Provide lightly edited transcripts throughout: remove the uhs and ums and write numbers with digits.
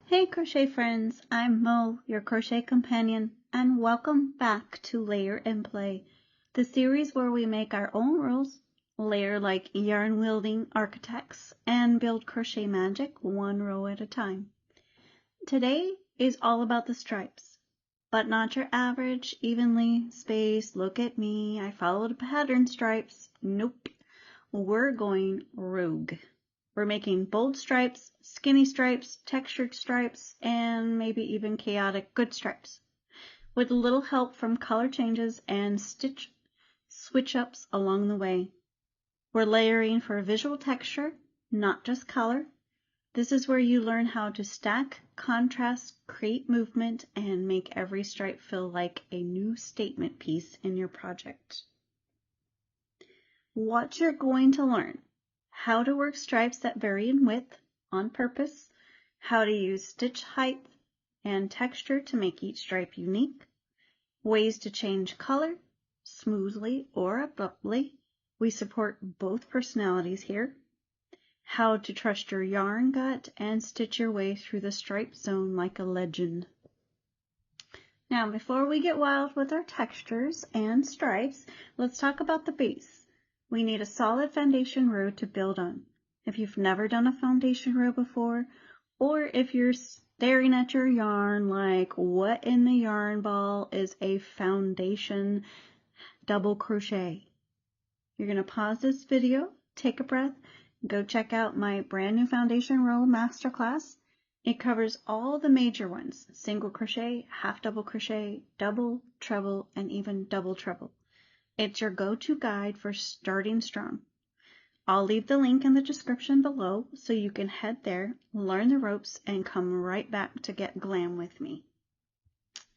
Hey crochet friends, I'm Mo, your crochet companion, and welcome back to Layer and Play, the series where we make our own rules, layer like yarn wielding architects, and build crochet magic one row at a time. Today is all about the stripes, but not your average, evenly spaced, look at me, I followed pattern stripes. Nope, we're going rogue. We're making bold stripes, skinny stripes, textured stripes, and maybe even chaotic good stripes, with a little help from color changes and stitch switch-ups along the way. We're layering for visual texture, not just color. This is where you learn how to stack, contrast, create movement, and make every stripe feel like a new statement piece in your project. What you're going to learn: how to work stripes that vary in width on purpose, how to use stitch height and texture to make each stripe unique, ways to change color smoothly or abruptly. We support both personalities here. How to trust your yarn gut and stitch your way through the stripe zone like a legend. Now, before we get wild with our textures and stripes, let's talk about the base. We need a solid foundation row to build on. If you've never done a foundation row before, or if you're staring at your yarn like, what in the yarn ball is a foundation double crochet? You're going to pause this video, take a breath, go check out my brand new foundation row masterclass. It covers all the major ones: single crochet, half double crochet, double, treble, and even double treble. It's your go-to guide for starting strong. I'll leave the link in the description below so you can head there, learn the ropes, and come right back to get glam with me.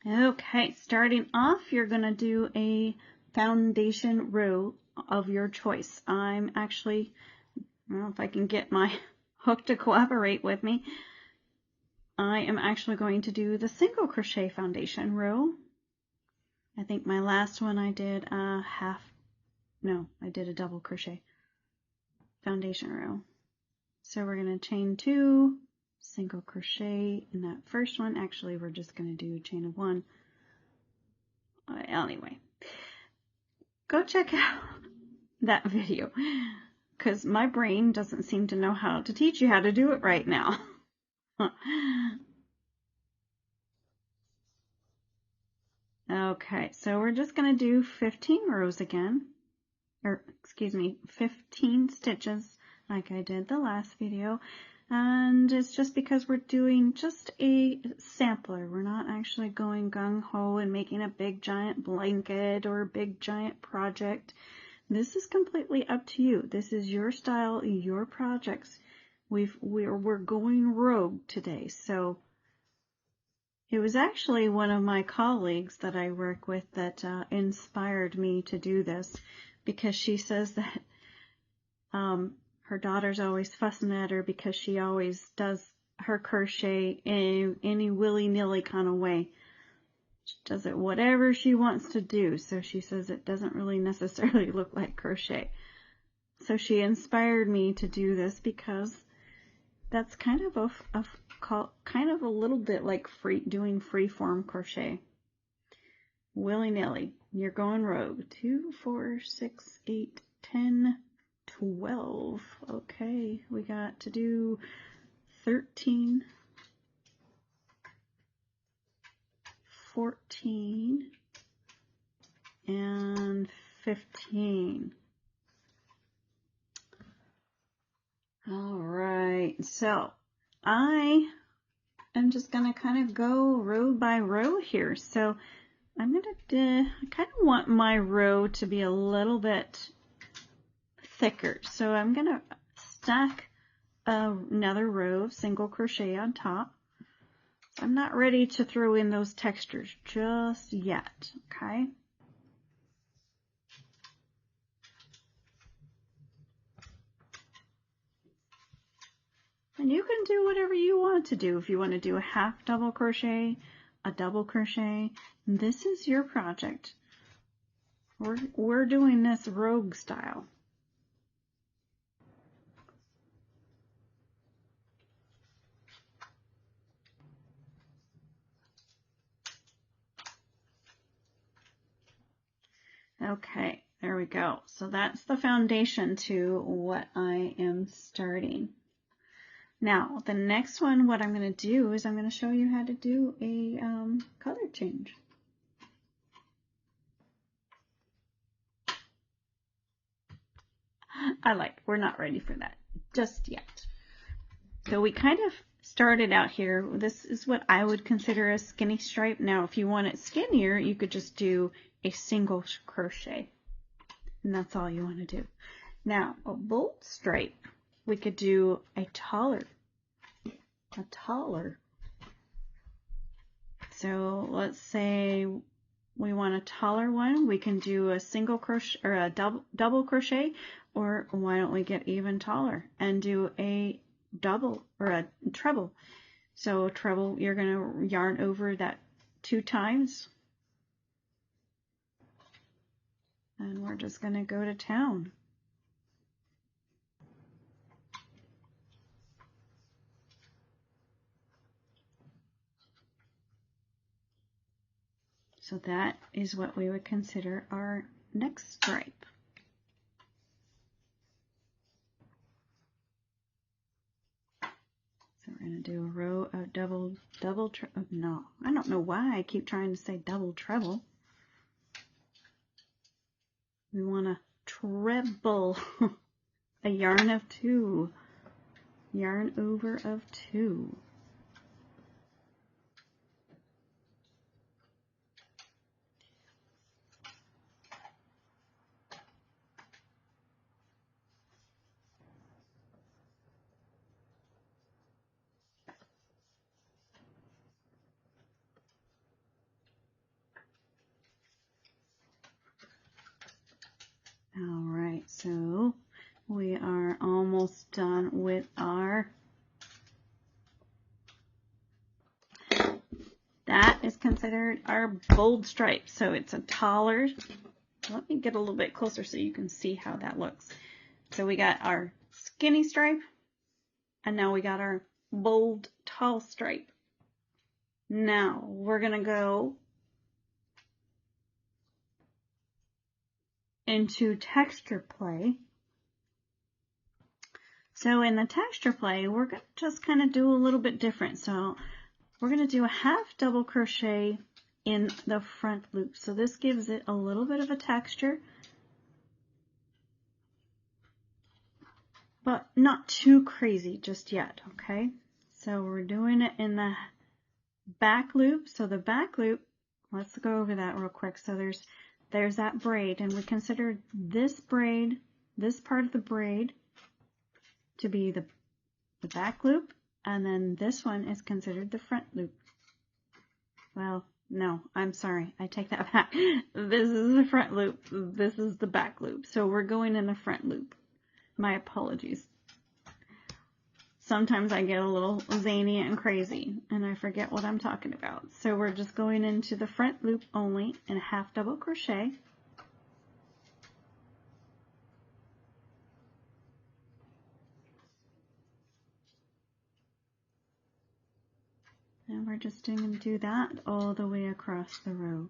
Okay, starting off, you're going to do a foundation row of your choice. I'm actually, I don't know if I can get my hook to cooperate with me. I am actually going to do the single crochet foundation row. I think my last one I did I did a double crochet foundation row. So we're going to chain 2, single crochet in that first one. Actually, we're just going to do a chain of 1. Anyway, go check out that video because my brain doesn't seem to know how to teach you how to do it right now. Okay, so we're just going to do 15 rows again, or excuse me, 15 stitches like I did the last video, and it's just because we're doing just a sampler. We're not actually going gung-ho and making a big giant blanket or a big giant project. This is completely up to you. This is your style, your projects. We're going rogue today, so it was actually one of my colleagues that I work with that inspired me to do this, because she says that her daughter's always fussing at her because she always does her crochet in any willy-nilly kind of way. She does it whatever she wants to do, so she says it doesn't really necessarily look like crochet. So she inspired me to do this because that's kind of a little bit like doing free-form crochet. Willy-nilly. You're going rogue. 2, 4, 6, 8, 10, 12. Okay, we got to do 13, 14, and 15. All right, so I am just going to kind of go row by row here. So I'm going to, I kind of want my row to be a little bit thicker. So I'm going to stack another row of single crochet on top. I'm not ready to throw in those textures just yet, okay? And you can do whatever you want to do. If you want to do a half double crochet, a double crochet, this is your project. We're doing this rogue style. Okay, there we go. So that's the foundation to what I am starting. Now, the next one, what I'm going to do is I'm going to show you how to do a color change. We're not ready for that just yet. So we kind of started out here. This is what I would consider a skinny stripe. Now, if you want it skinnier, you could just do a single crochet. And that's all you want to do. Now, a bold stripe, we could do a taller. So let's say we want a taller one. We can do a single crochet or a double crochet, or why don't we get even taller and do a double or a treble. So treble, you're going to yarn over that 2 times. And we're just going to go to town. So that is what we would consider our next stripe. So we're going to do a row of no, I don't know why I keep trying to say double treble. We want to treble a yarn of 2, yarn over of 2. All right, so we are almost done with our, that is considered our bold stripe. So it's a taller, let me get a little bit closer so you can see how that looks. So we got our skinny stripe, and now we got our bold tall stripe. Now we're gonna go into texture play. So in the texture play, we're going to just kind of do a little bit different. So we're going to do a half double crochet in the front loop. So this gives it a little bit of a texture, but not too crazy just yet, okay? So we're doing it in the back loop. So the back loop, let's go over that real quick. So there's that braid, and we consider this braid, this part of the braid, to be the back loop, and then this one is considered the front loop. Well, no, I'm sorry, I take that back. This is the front loop, this is the back loop. So we're going in the front loop. My apologies. Sometimes I get a little zany and crazy and I forget what I'm talking about. So we're just going into the front loop only in a half double crochet. And we're just going to do that all the way across the row.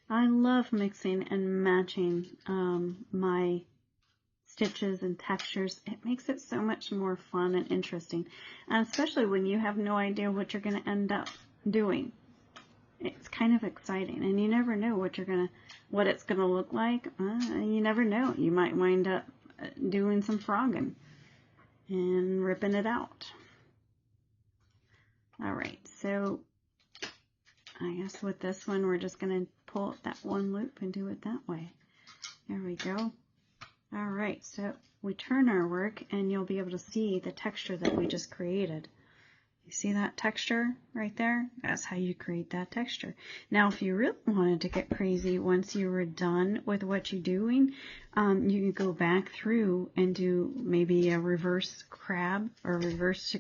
I love mixing and matching my stitches and textures. It makes it so much more fun and interesting, and especially when you have no idea what you're going to end up doing. It's kind of exciting, and you never know what it's going to look like. You never know. You might wind up doing some frogging and ripping it out. All right, so I guess with this one, we're just going to pull that one loop and do it that way. There we go. All right, so we turn our work and you'll be able to see the texture that we just created. You see that texture right there? That's how you create that texture. Now, if you really wanted to get crazy once you were done with what you're doing, you could go back through and do maybe a reverse crab or reverse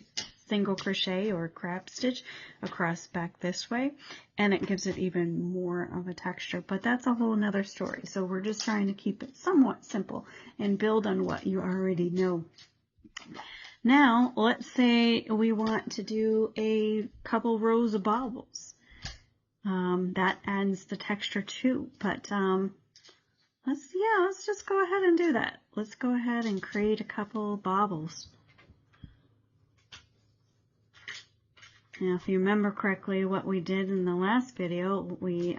single crochet or crab stitch across back this way, and it gives it even more of a texture, but that's a whole nother story. So we're just trying to keep it somewhat simple and build on what you already know. Now, let's say we want to do a couple rows of bobbles. That adds the texture too, but let's just go ahead and do that. Let's go ahead and create a couple bobbles. Now, if you remember correctly, what we did in the last video, we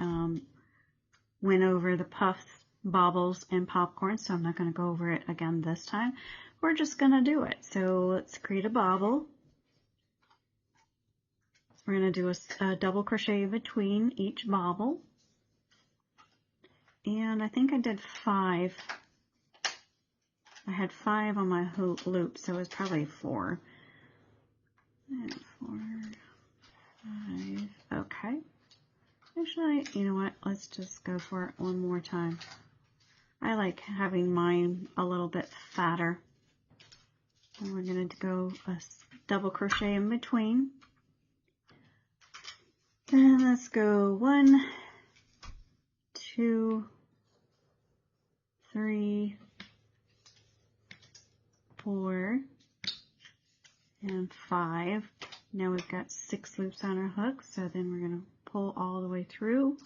went over the puffs, bobbles, and popcorn, so I'm not going to go over it again this time. We're just going to do it. So let's create a bobble. We're going to do a double crochet between each bobble. And I think I did 5. I had 5 on my loop, so it was probably 4. And 4, 5. Okay. Actually, you know what? Let's just go for it one more time. I like having mine a little bit fatter. And we're going to go a double crochet in between. And let's go 1, 2, 3, 4, and 5. Now we've got 6 loops on our hook, so then we're going to pull all the way through,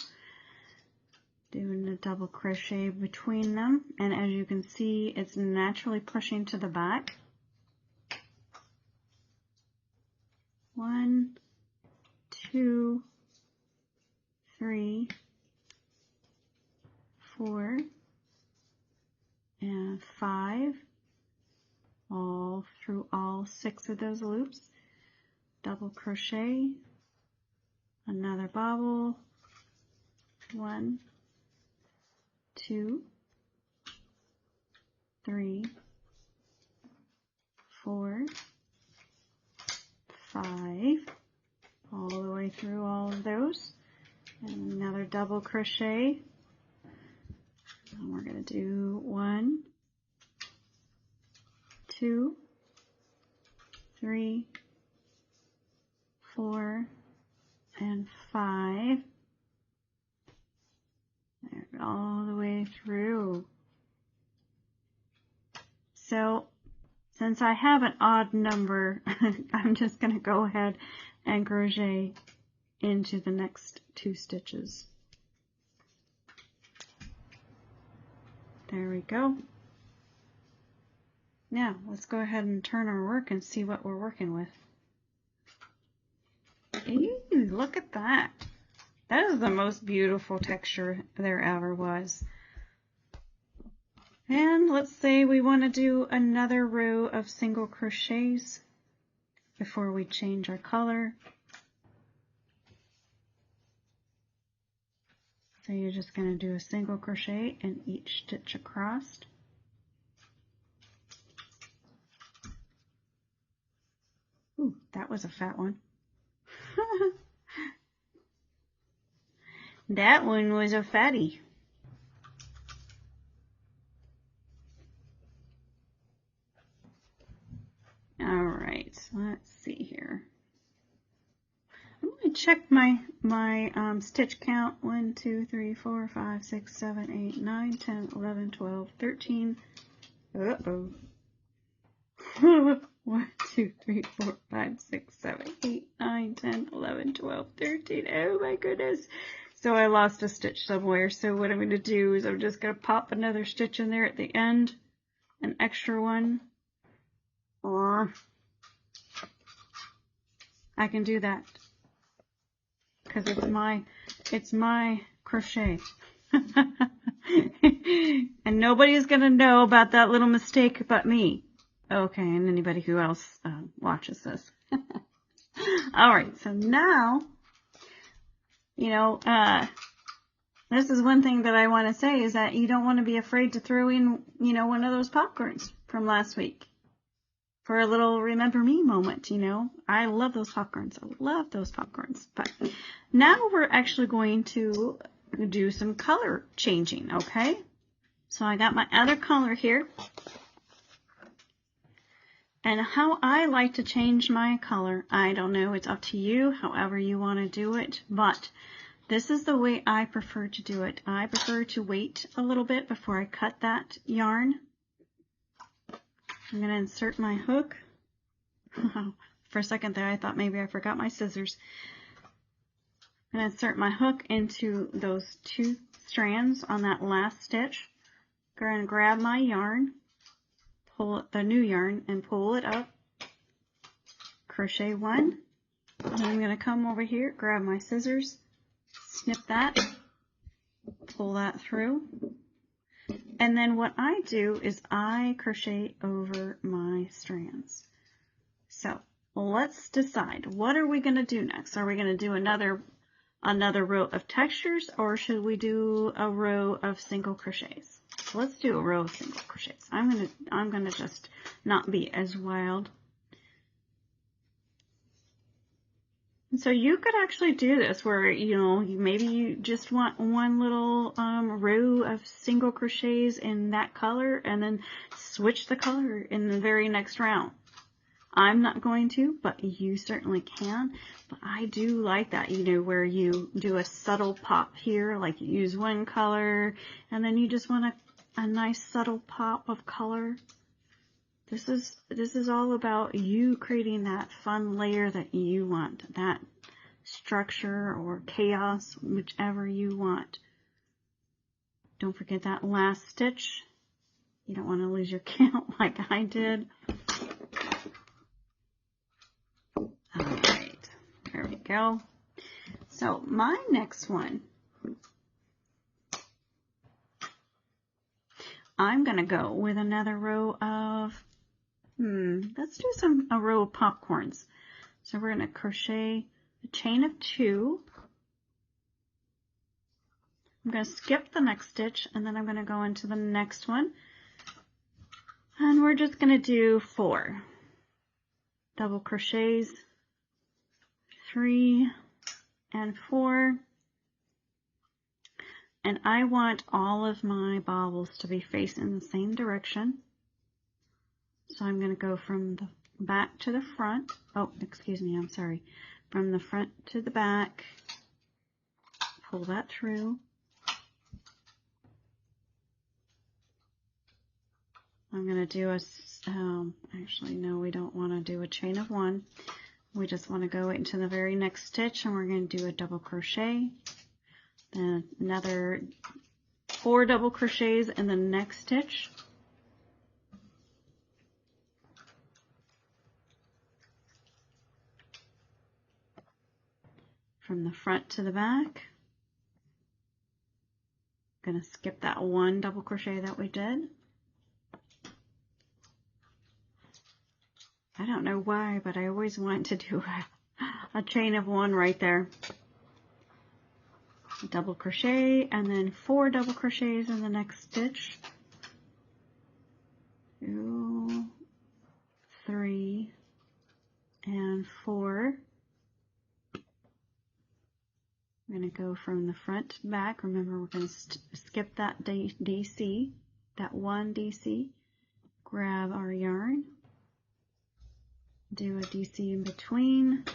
doing a double crochet between them, and as you can see, it's naturally pushing to the back. 1, 2, 3, 4, and 5, all through all 6 of those loops. Double crochet, another bobble, 1, 2, 3, 4, 5, all the way through all of those, and another double crochet, and we're going to do 1, 2, 3, 4, and 5, there, all the way through. So since I have an odd number, I'm just going to go ahead and crochet into the next 2 stitches. There we go. Now let's go ahead and turn our work and see what we're working with. Ew, look at that. That is the most beautiful texture there ever was. And let's say we want to do another row of single crochets before we change our color. So you're just going to do a single crochet in each stitch across. Ooh, that was a fat one. That one was a fatty. All right, let's see here. I'm going to check my stitch count. 1, 2, 3, 4, 5, 6, 7, 8, 9, 10, 11, 12, 13. Uh-oh. 1, 2, 3, 4, 5, 6, 7, 8, 9, 10, 11, 12, 13. Oh my goodness. So I lost a stitch somewhere. So what I'm going to do is I'm just going to pop another stitch in there at the end. An extra one. Or I can do that. Because it's my crochet. And nobody's going to know about that little mistake but me. Okay, and anybody who else watches this. Alright, so now, you know, this is one thing that I want to say is that you don't want to be afraid to throw in, you know, one of those popcorns from last week for a little remember me moment, you know. I love those popcorns. I love those popcorns. But now we're actually going to do some color changing, okay? So I got my other color here. And how I like to change my color, I don't know, it's up to you, however you want to do it, but this is the way I prefer to do it. I prefer to wait a little bit before I cut that yarn. I'm going to insert my hook, For a second there, I thought maybe I forgot my scissors. I'm going to insert my hook into those 2 strands on that last stitch. I'm going to grab my yarn, pull it, the new yarn, and pull it up. Crochet 1. And then I'm going to come over here, grab my scissors, snip that, pull that through. And then what I do is I crochet over my strands. So let's decide, what are we going to do next? Are we going to do another row of textures, or should we do a row of single crochets? So let's do a row of single crochets. I'm gonna just not be as wild. And so you could actually do this where, you know, maybe you just want one little row of single crochets in that color and then switch the color in the very next round. I'm not going to, but you certainly can. But I do like that, you know, where you do a subtle pop here, like you use one color and then you just want a nice subtle pop of color. This is all about you creating that fun layer that you want, that structure or chaos, whichever you want. Don't forget that last stitch. You don't want to lose your count like I did. Alright, there we go. So my next one, I'm going to go with another row of let's do a row of popcorns. So we're going to crochet a chain of 2. I'm going to skip the next stitch and then I'm going to go into the next one. And we're just going to do 4 double crochets, 3 and 4. And I want all of my bobbles to be facing the same direction. So I'm going to go from the back to the front. Oh, excuse me, I'm sorry. From the front to the back. Pull that through. I'm going to do a, actually no, we don't want to do a chain of 1. We just want to go into the very next stitch and we're going to do a double crochet. Then another 4 double crochets in the next stitch. From the front to the back. I'm going to skip that 1 double crochet that we did. I don't know why, but I always want to do a chain of 1 right there. Double crochet and then 4 double crochets in the next stitch. 2, 3, and 4. I'm going to go from the front to back. Remember, we're going to skip that DC, that 1 DC. Grab our yarn. Do a DC in between.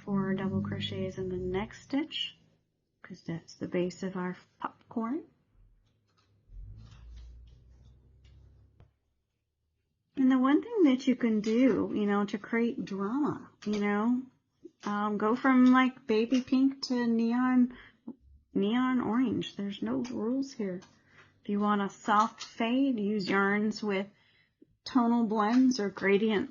4 double crochets in the next stitch, because that's the base of our popcorn. And the one thing that you can do, you know, to create drama, you know, go from like baby pink to neon orange. There's no rules here. If you want a soft fade, use yarns with tonal blends or gradient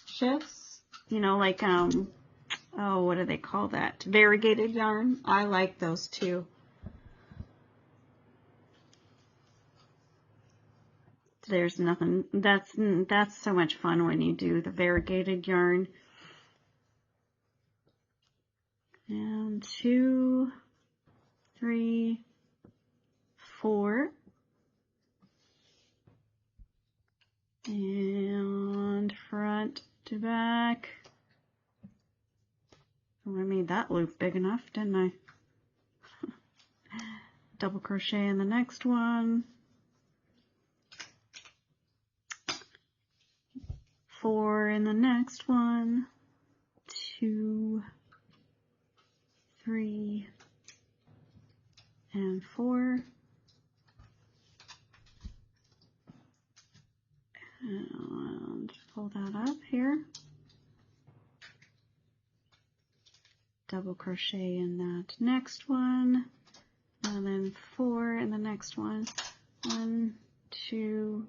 shifts. You know, like, oh, what do they call that? Variegated yarn. I like those too. There's nothing, that's so much fun when you do the variegated yarn. And 2, 3, 4. And front to back. Oh, I made that loop big enough, didn't I? Double crochet in the next one. 4 in the next one. 2, 3, and 4. And pull that up here. Double crochet in that next one, and then 4 in the next one. 1, 2,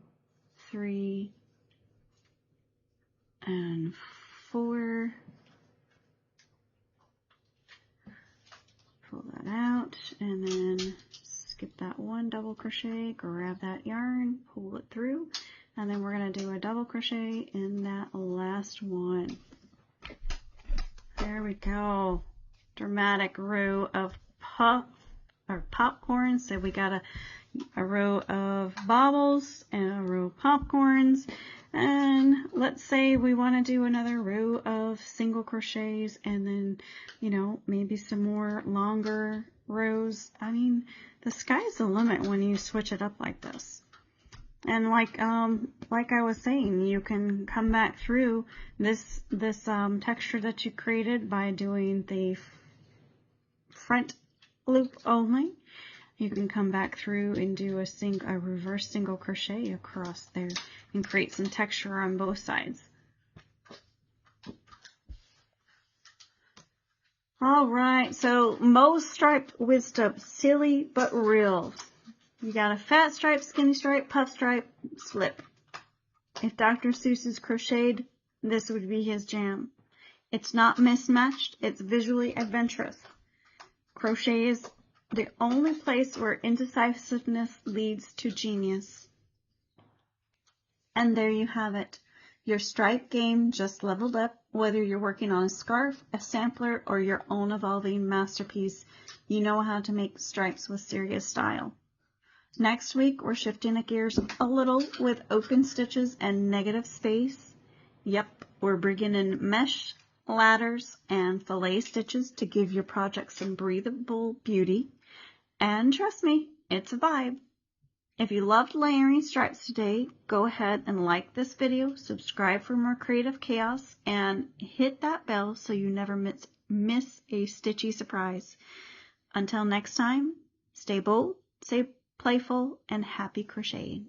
3, and 4. Pull that out, and then skip that one double crochet, grab that yarn, pull it through, and then we're going to do a double crochet in that last one. There we go. Dramatic row of popcorns. So we got a row of bobbles and a row of popcorns. And let's say we want to do another row of single crochets and then, you know, maybe some more longer rows. I mean, the sky's the limit when you switch it up like this. And like I was saying, you can come back through this texture that you created by doing the front loop only. You can come back through and do a reverse single crochet across there and create some texture on both sides. All right, so Mo's striped wisdom, silly but real. You got a fat stripe, skinny stripe, puff stripe, slip. If Dr. Seuss's crocheted, this would be his jam. It's not mismatched, it's visually adventurous. Crochet is the only place where indecisiveness leads to genius. And there you have it. Your stripe game just leveled up. Whether you're working on a scarf, a sampler, or your own evolving masterpiece, you know how to make stripes with serious style. Next week, we're shifting the gears a little with open stitches and negative space. Yep, we're bringing in mesh, ladders, and fillet stitches to give your project some breathable beauty. And trust me, it's a vibe. If you loved layering stripes today, go ahead and like this video, subscribe for more creative chaos, and hit that bell so you never miss a stitchy surprise. Until next time, stay bold, stay playful, and happy crocheting.